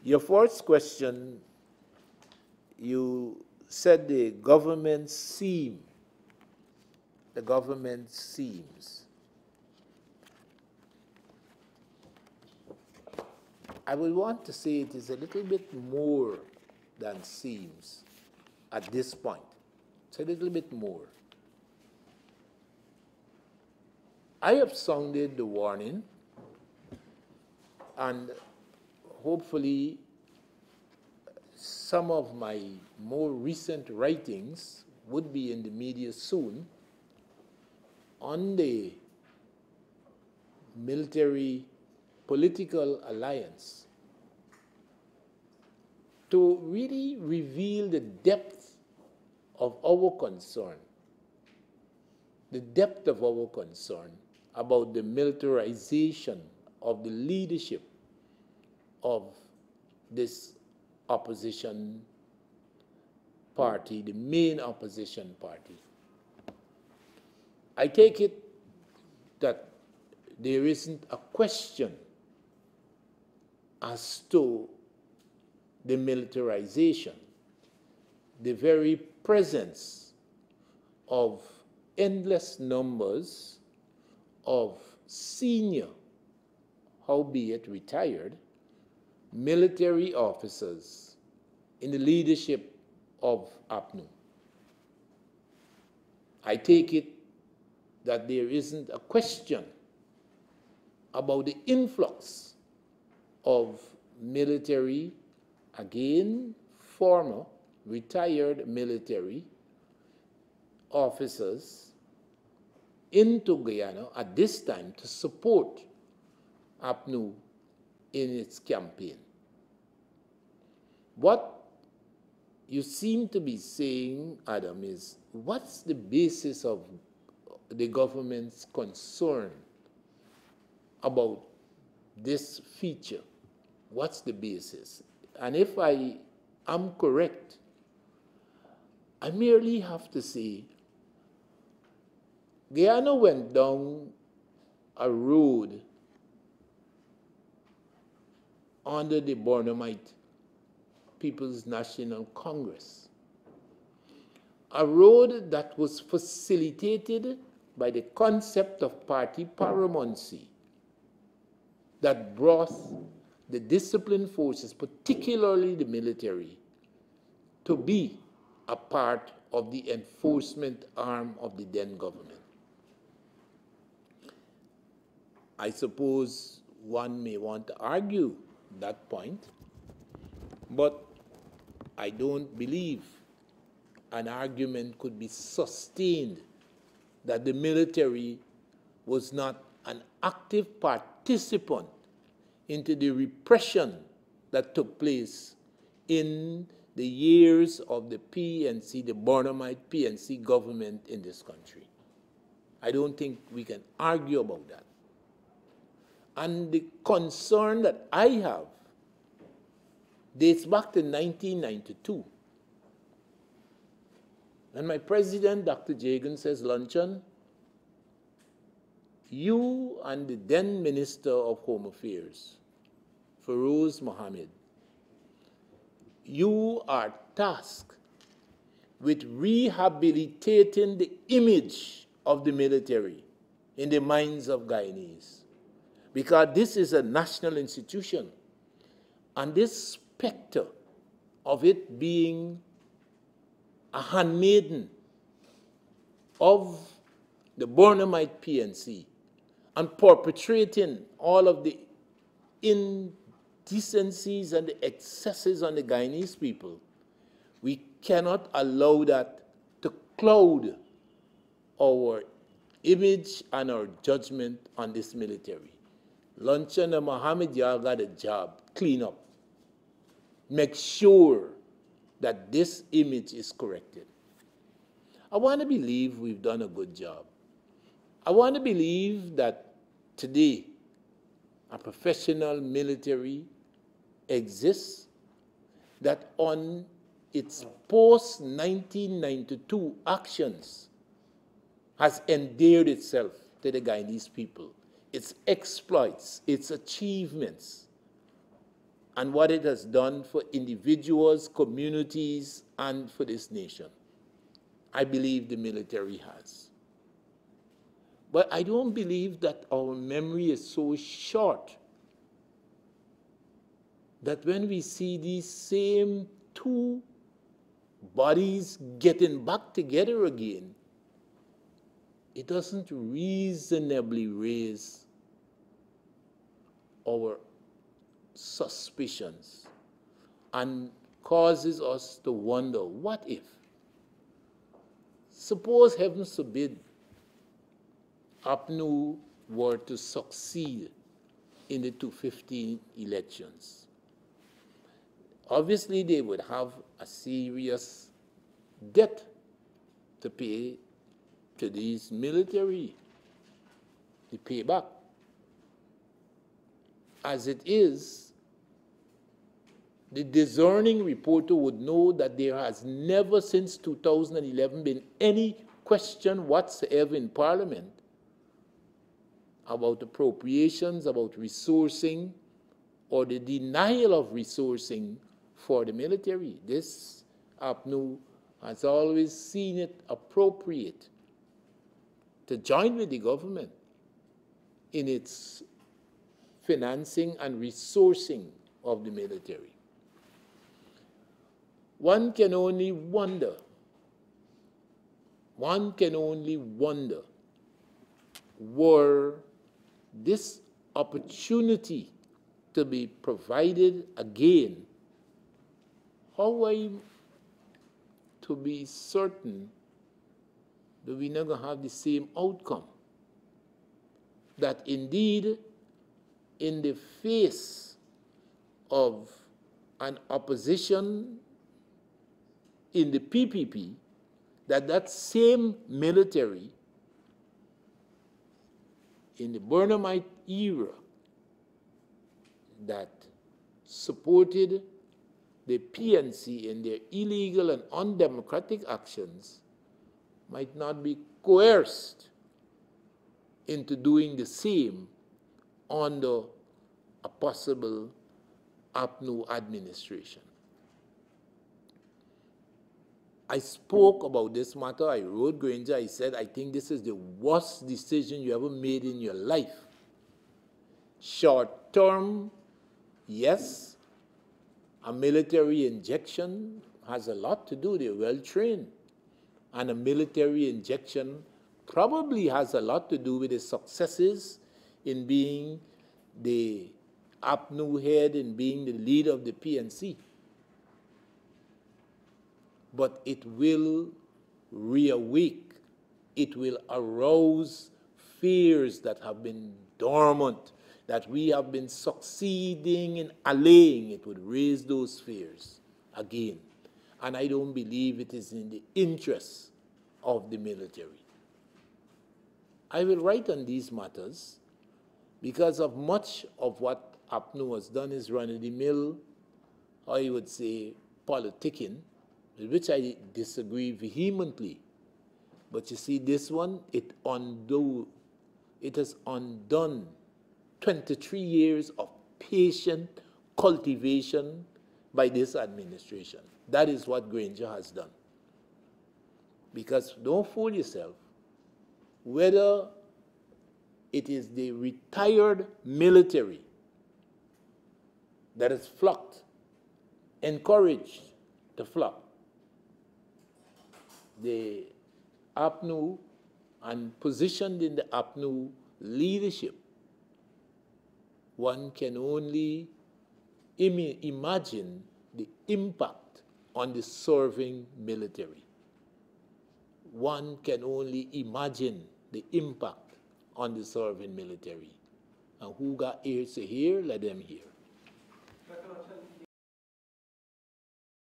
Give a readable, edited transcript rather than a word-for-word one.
Your first question, you said the government seems. I would want to say it is a little bit more than seems at this point. It's a little bit more. I have sounded the warning, and hopefully some of my more recent writings would be in the media soon on the military political alliance to really reveal the depth of our concern, about the militarization of the leadership of this opposition party, the main opposition party. I take it that there isn't a question as to the militarization, the very presence of endless numbers of senior, howbeit retired, military officers in the leadership of APNU. I take it that there isn't a question about the influx of military, again, former retired military officers into Guyana at this time to support APNU in its campaign. What you seem to be saying, Adam, is what's the basis of the government's concern about this feature? What's the basis? And if I am correct, I merely have to say Guyana went down a road under the Burnhamite People's National Congress, a road that was facilitated by the concept of party paramountcy that brought the disciplined forces, particularly the military, to be a part of the enforcement arm of the then government. I suppose one may want to argue that point, but I don't believe an argument could be sustained that the military was not an active participant into the repression that took place in the years of the PNC, the Burnhamite PNC government in this country. I don't think we can argue about that. And the concern that I have dates back to 1992. And my president, Dr. Jagan, says, Luncheon, you and the then Minister of Home Affairs, Feroz Mohammed, you are tasked with rehabilitating the image of the military in the minds of Guyanese, because this is a national institution, and this specter of it being a handmaiden of the Burnhamite PNC and perpetrating all of the indecencies and the excesses on the Guyanese people, we cannot allow that to cloud our image and our judgment on this military. Luncheon and Mohammed, y'all got a job. Clean up. Make sure that this image is corrected. I want to believe we've done a good job. I want to believe that today a professional military exists that on its post-1992 actions has endeared itself to the Guyanese people, its exploits, its achievements. and what it has done for individuals, communities, and for this nation. I believe the military has. But I don't believe that our memory is so short that when we see these same two bodies getting back together again, it doesn't reasonably raise our suspicions and causes us to wonder, what if? Suppose, heaven forbid, APNU were to succeed in the 2015 elections. Obviously, they would have a serious debt to pay to these military, to pay back. As it is, the discerning reporter would know that there has never since 2011 been any question whatsoever in Parliament about appropriations, about resourcing, or the denial of resourcing for the military. This APNU has always seen it appropriate to join with the government in its financing and resourcing of the military. One can only wonder were this opportunity to be provided again, how are you to be certain that we're not going to have the same outcome? That indeed, in the face of an opposition in the PPP, that same military in the Burnhamite era that supported the PNC in their illegal and undemocratic actions might not be coerced into doing the same under a possible APNU administration. I spoke about this matter. I wrote Granger. I said, I think this is the worst decision you ever made in your life. Short term, yes, a military injection has a lot to do. They're well trained. And a military injection probably has a lot to do with the successes in being the APNU head and being the leader of the PNC. But it will reawake, it will arouse fears that have been dormant, that we have been succeeding in allaying. It would raise those fears again. And I don't believe it is in the interest of the military. I will write on these matters because of much of what APNU has done is run-of-the-mill, I would say, politicking, with which I disagree vehemently. But you see, this one, it has undone 23 years of patient cultivation by this administration. That is what Granger has done. Because don't fool yourself, whether it is the retired military that is flocked, encouraged to flock, the APNU and positioned in the APNU leadership, one can only imagine the impact on the serving military. One can only imagine the impact on the serving military. And who got ears to hear, let them hear.